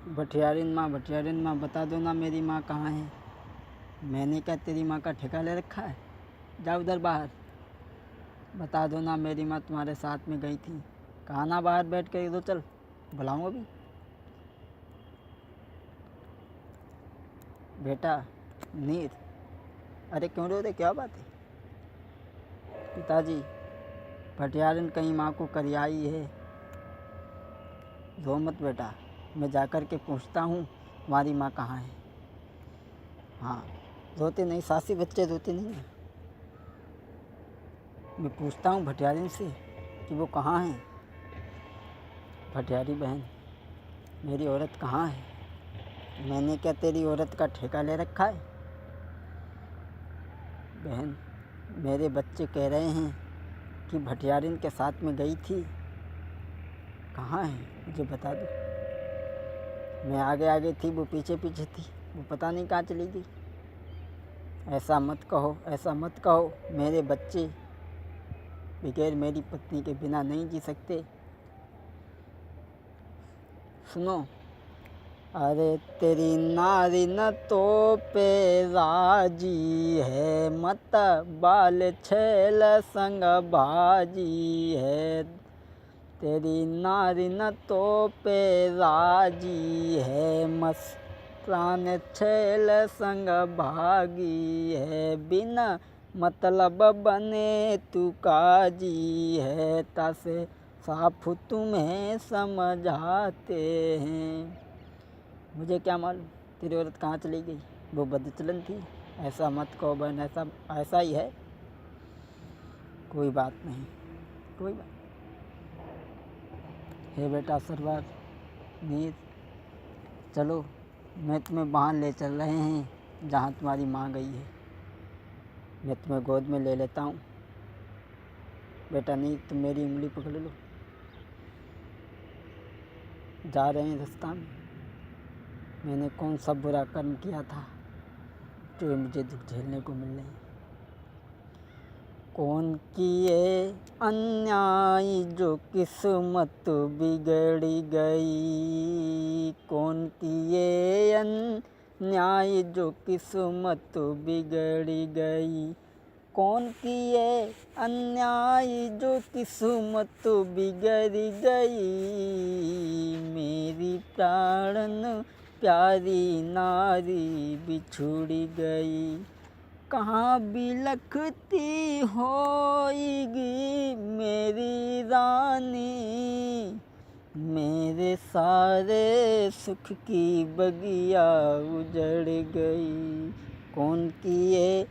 भठियारिन माँ बता दो ना मेरी माँ कहाँ है। मैंने क्या तेरी माँ का ठेका ले रखा है? जा उधर बाहर, बता दो ना मेरी माँ तुम्हारे साथ में गई थी। कहाँ ना बाहर बैठ कर तो चल, बुलाऊँ अभी। बेटा नीर, अरे क्यों रो रहे, क्या बात है? पिताजी भठियारिन कहीं माँ को करियाई है। रो मत बेटा, मैं जाकर के पूछता हूँ तुम्हारी माँ कहाँ है। हाँ, रोते नहीं, सासी बच्चे रोते नहीं हैं। मैं पूछता हूँ भठियारिन से कि वो कहाँ है। भठियारी बहन, मेरी औरत कहाँ है? मैंने क्या तेरी औरत का ठेका ले रखा है? बहन, मेरे बच्चे कह रहे हैं कि भठियारिन के साथ में गई थी। कहाँ है मुझे बता दो। मैं आगे आगे थी, वो पीछे पीछे थी, वो पता नहीं कहाँ चली गई। ऐसा मत कहो, ऐसा मत कहो। मेरे बच्चे बगैर मेरी पत्नी के बिना नहीं जी सकते। सुनो, अरे तेरी नारी न तो पे राजी है, मत बाल छेल संग बाजी है। तेरी नारी न तो पे राजी है, मस्तान छेल संग भागी है। बिना मतलब बने तू काजी है, तासे साफ तुम्हें समझाते हैं। मुझे क्या मालूम तेरी औरत कहाँ चली गई, वो बदचलन थी। ऐसा मत कहो बहन, ऐसा ही है। कोई बात नहीं, कोई बात। हे बेटा सरवर नीर, चलो मैं तुम्हें वहाँ ले चल रहे हैं जहाँ तुम्हारी माँ गई है। मैं तुम्हें गोद में ले लेता हूँ। बेटा नीर, तुम मेरी उंगली पकड़ लो। जा रहे हैं रास्ता में। मैंने कौन सा बुरा कर्म किया था जो मुझे दुख झेलने को मिल रहे हैं। कौन किए अन्याय जो किस्मत बिगड़ी गई। कौन किए अन्याय जो किस्मत बिगड़ी गई। कौन किए अन्याय जो किस्मत बिगड़ गई। मेरी प्राणन प्यारी नारी बिछुड़ गई। कहाँ बिलखती होएगी मेरी रानी। मेरे सारे सुख की बगिया उजड़ गई। कौन किए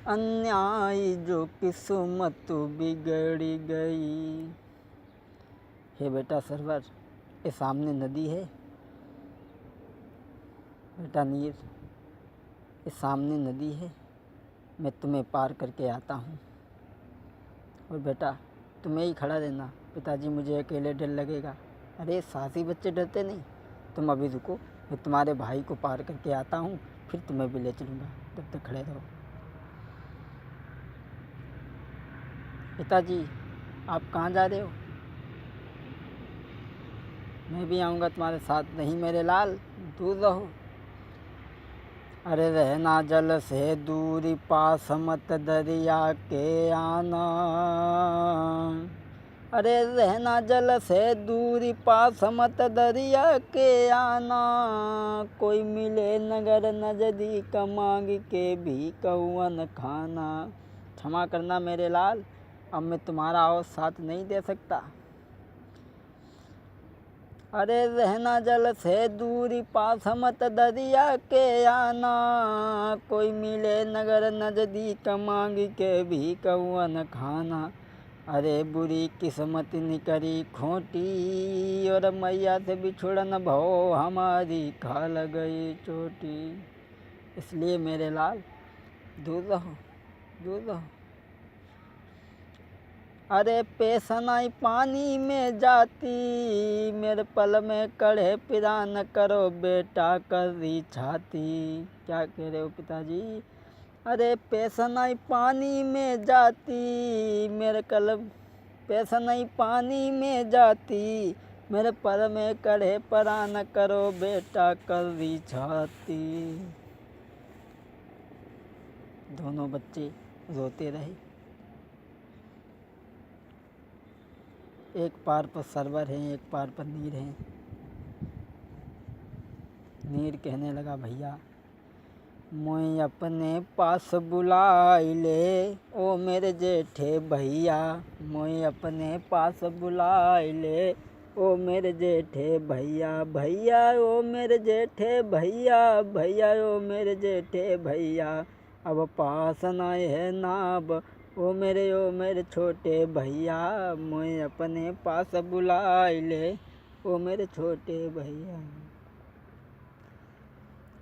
अन्याय जो किस्मत बिगड़ गई। हे बेटा सरवर, ये सामने नदी है। बेटा नीर, ये सामने नदी है। मैं तुम्हें पार करके आता हूँ। और बेटा तुम्हें ही खड़ा रहना। पिताजी मुझे अकेले डर लगेगा। अरे सासी बच्चे डरते नहीं, तुम अभी रुको, मैं तुम्हारे भाई को पार करके आता हूँ, फिर तुम्हें भी ले चलूँगा। तब तक खड़े रहो। पिताजी आप कहाँ जा रहे हो? मैं भी आऊँगा तुम्हारे साथ। नहीं मेरे लाल, दूर रहो। अरे रहना जल से दूरी, पास मत दरिया के आना। अरे रहना जल से दूरी, पास मत दरिया के आना। कोई मिले नगर नजदीक, मांग के भी कौन खाना। क्षमा करना मेरे लाल, अब मैं तुम्हारा और साथ नहीं दे सकता। अरे रहना जल से दूरी, पास मत दरिया के आना। कोई मिले नगर नजदीक, मांग के भी कौन खाना। अरे बुरी किस्मत निकरी खोटी, और मैया से बिछुड़न भव हमारी खा गई चोटी। इसलिए मेरे लाल दूर रहो, दूर रहो। अरे पेशनाई पानी में जाती, मेरे पल में कड़े पिरा न करो बेटा करी छाती। क्या कह रहे हो पिताजी? अरे पेशनाई पानी में जाती, मेरे कल पेशनाई पानी में जाती, मेरे पर में कड़े परा न करो बेटा कर दी छाती। दोनों बच्चे रोते रहे। एक पार पर सरवर है, एक पार पर नीर है। नीर कहने लगा, भैया मोए अपने पास बुलाए ले, ओ मेरे जेठे भैया। मोए अपने पास बुलाए ले, ओ मेरे जेठे भैया। भैया ओ मेरे जेठे भैया, भैया ओ मेरे जेठे भैया। अब पास नाए है नाब, ओ मेरे छोटे भैया। मोए अपने पास बुलाए ले, ओ मेरे छोटे भैया।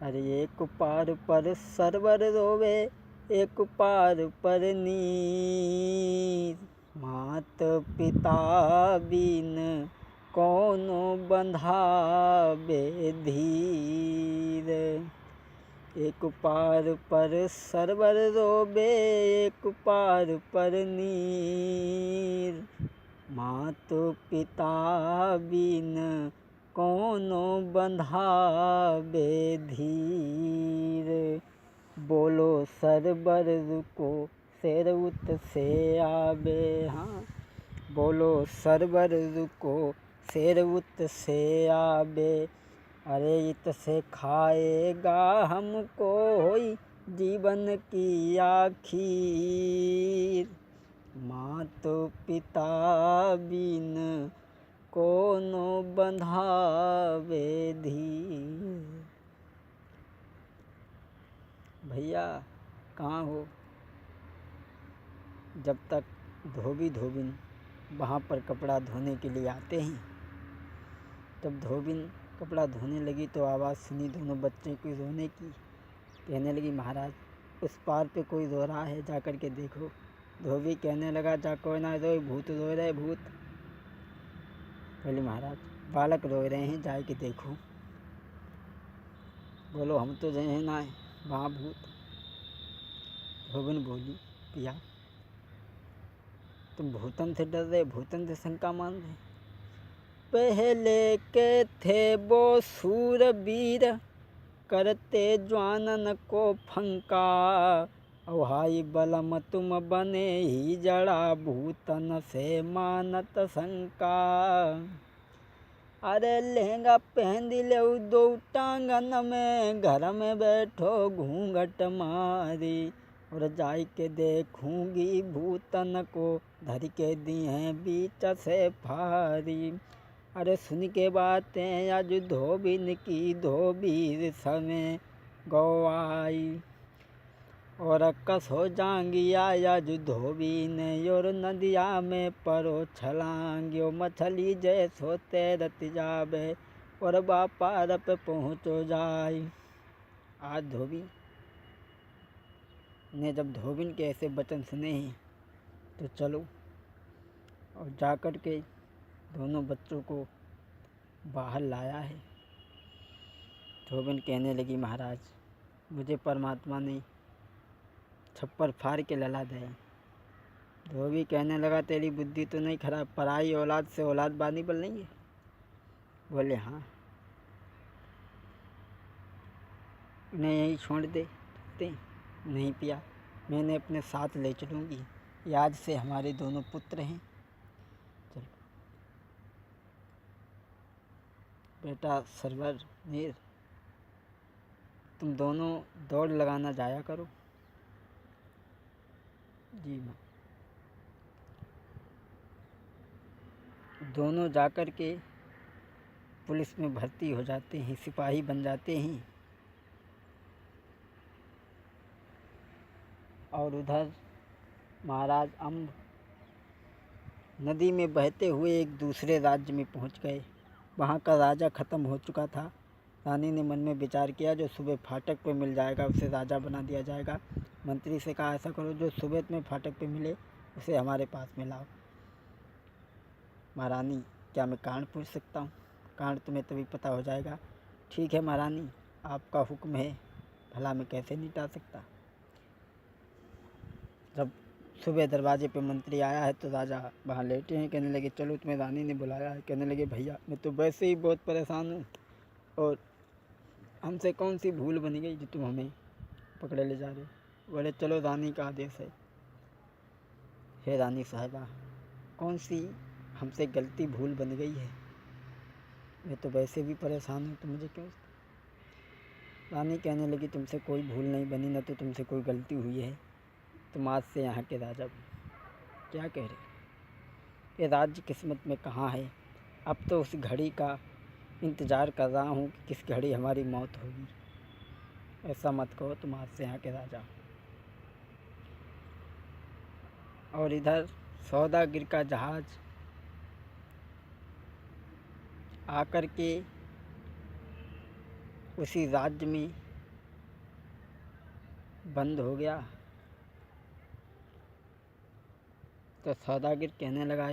अरे एक पार पर सरवर रोवे, एक पार पर नीर। मात पिता बिन कौनो बंधावे धीर। एक पार पर सरवर रोवे, एक पार पर नीर। मात पिता बिन कौनो बंधावे धीर। बोलो सरवर रुको शेर उत से आवे। हाँ, बोलो सरवर रुको शेर उत से आवे। अरे इत से खाएगा हमको होई जीवन की आखिर। मात पिता बिन कोनो बंधावे धीर। भैया कहाँ हो? जब तक धोबिन वहाँ पर कपड़ा धोने के लिए आते हैं, तब धोबिन कपड़ा धोने लगी तो आवाज़ सुनी दोनों बच्चों की रोने की। कहने लगी, महाराज उस पार पे कोई रो रहा है, जा कर के देखो। धोबी कहने लगा, जा कोई ना रोए, भूत रो रहे भूत। बोले, महाराज बालक रो रहे हैं, जा के देखो। बोलो, हम तो रहे ना वहाँ भूत। धोबिन बोली, पिया तुम भूतन से डर रहे, भूतन से शंका मान रहे। पहले के थे वो सूरवीर, करते ज्वानन को फंका। अहाई बलम तुम बने ही जड़ा, भूतन से मानत शंका। अरे लहंगा पहन ले दो टांगन में, घर में बैठो घूंघट मारी। और जाय के देखूंगी भूतन को, धर के दी हैं बीच से फारी। अरे सुन के बातें आज धोबिन की, धोबी समय गवाई। और कस हो जाएंगी आज धोबिन, और नदिया में परो छलांग्यो। मछली जैसो तैरत जावे, और बापार पे पहुँचो जाए। आज धोबी ने जब धोबिन के ऐसे वचन सुने हैं, तो चलो और जाकर के दोनों बच्चों को बाहर लाया है। धोबिन कहने लगी, महाराज मुझे परमात्मा ने छप्पर फाड़ के लला दिया। धोबी कहने लगा, तेरी बुद्धि तो नहीं खराब, पराई औलाद से औलाद बानी बन रही है। बोले, हाँ उन्हें यहीं छोड़ दे। नहीं पिया, मैंने अपने साथ ले चलूँगी। आज से हमारे दोनों पुत्र हैं। चलो बेटा सरवर नीर, तुम दोनों दौड़ लगाना जाया करो। जी माँ। दोनों जाकर के पुलिस में भर्ती हो जाते हैं, सिपाही बन जाते हैं। और उधर महाराज अम्ब नदी में बहते हुए एक दूसरे राज्य में पहुंच गए। वहां का राजा ख़त्म हो चुका था। रानी ने मन में विचार किया, जो सुबह फाटक पे मिल जाएगा उसे राजा बना दिया जाएगा। मंत्री से कहा, ऐसा करो जो सुबह में फाटक पे मिले उसे हमारे पास में लाओ। महारानी, क्या मैं कारण पूछ सकता हूँ? कारण तुम्हें तभी पता हो जाएगा। ठीक है महारानी, आपका हुक्म है, भला मैं कैसे नहीं टाल सकता। जब सुबह दरवाजे पे मंत्री आया है तो राजा वहाँ लेटे हैं। कहने लगे चलो तुम्हें रानी ने बुलाया है। कहने लगे भैया मैं तो वैसे ही बहुत परेशान हूँ और हमसे कौन सी भूल बन गई जो तुम हमें पकड़े ले जा रहे हो। बोले चलो रानी का आदेश है। हे रानी साहिबा कौन सी हमसे गलती भूल बन गई है, मैं तो वैसे भी परेशान हूँ तो मुझे क्यों। रानी कहने लगी तुमसे कोई भूल नहीं बनी, न तो तुमसे कोई गलती हुई है, तुम आज से यहाँ के राजा बनो। क्या कह रहे, ये राज्य किस्मत में कहाँ है। अब तो उस घड़ी का इंतज़ार कर रहा हूँ कि किस घड़ी हमारी मौत होगी। ऐसा मत कहो, तुम आज से यहाँ के राजा हो। और इधर सौदागर का जहाज़ आकर के उसी राज्य में बंद हो गया। तो सौदागर कहने लगा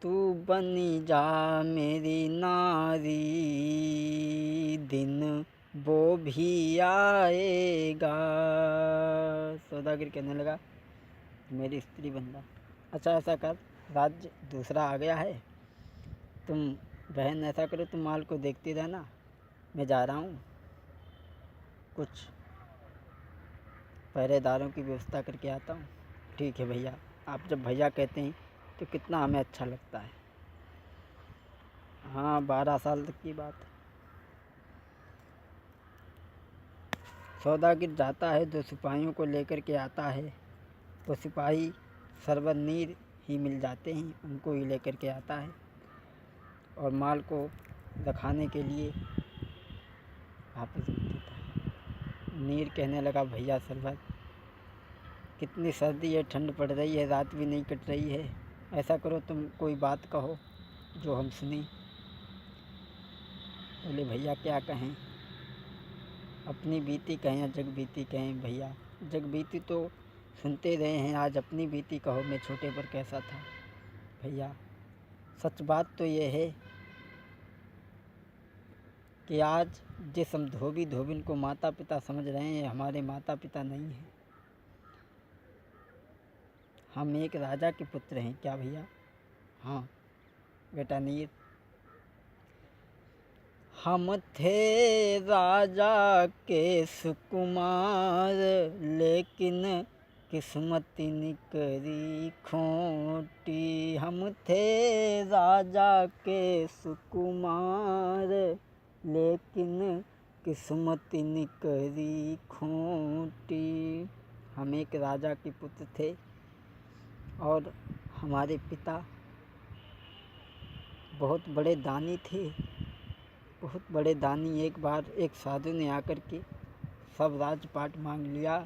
तू बनी जा मेरी नारी, दिन वो भी आएगा। सौदागर कहने लगा मेरी स्त्री बन जा। अच्छा ऐसा कर, राज्य दूसरा आ गया है, तुम बहन ऐसा करो तुम माल को देखती रहना, मैं जा रहा हूँ कुछ पहरेदारों की व्यवस्था करके आता हूँ। ठीक है भैया, आप जब भैया कहते हैं तो कितना हमें अच्छा लगता है। हाँ 12 साल तक की बात है। सौदागर जाता है, 2 सिपाहियों को लेकर के आता है। वो सिपाही सरबत नीर ही मिल जाते हैं, उनको ही लेकर के आता है और माल को रखाने के लिए वापस देता है। नीर कहने लगा भैया सरबत कितनी सर्दी है, ठंड पड़ रही है, रात भी नहीं कट रही है, ऐसा करो तुम कोई बात कहो जो हम सुने। बोले भैया क्या कहें, अपनी बीती कहें या जग बीती कहें। भैया जग बीती तो सुनते रहे हैं, आज अपनी बीती कहो मैं छोटे पर कैसा था। भैया सच बात तो ये है कि आज जिस हम धोबी धोबिन को माता पिता समझ रहे हैं, हमारे माता पिता नहीं हैं। हम एक राजा के पुत्र हैं। क्या भैया? हाँ बेटा नीर, हम थे राजा के सुकुमार, लेकिन किस्मत निकली खोटी। हम थे राजा के सुकुमार, लेकिन किस्मत निकली खोटी। हम एक राजा के पुत्र थे और हमारे पिता बहुत बड़े दानी थे, बहुत बड़े दानी। एक बार एक साधु ने आकर के सब राजपाट मांग लिया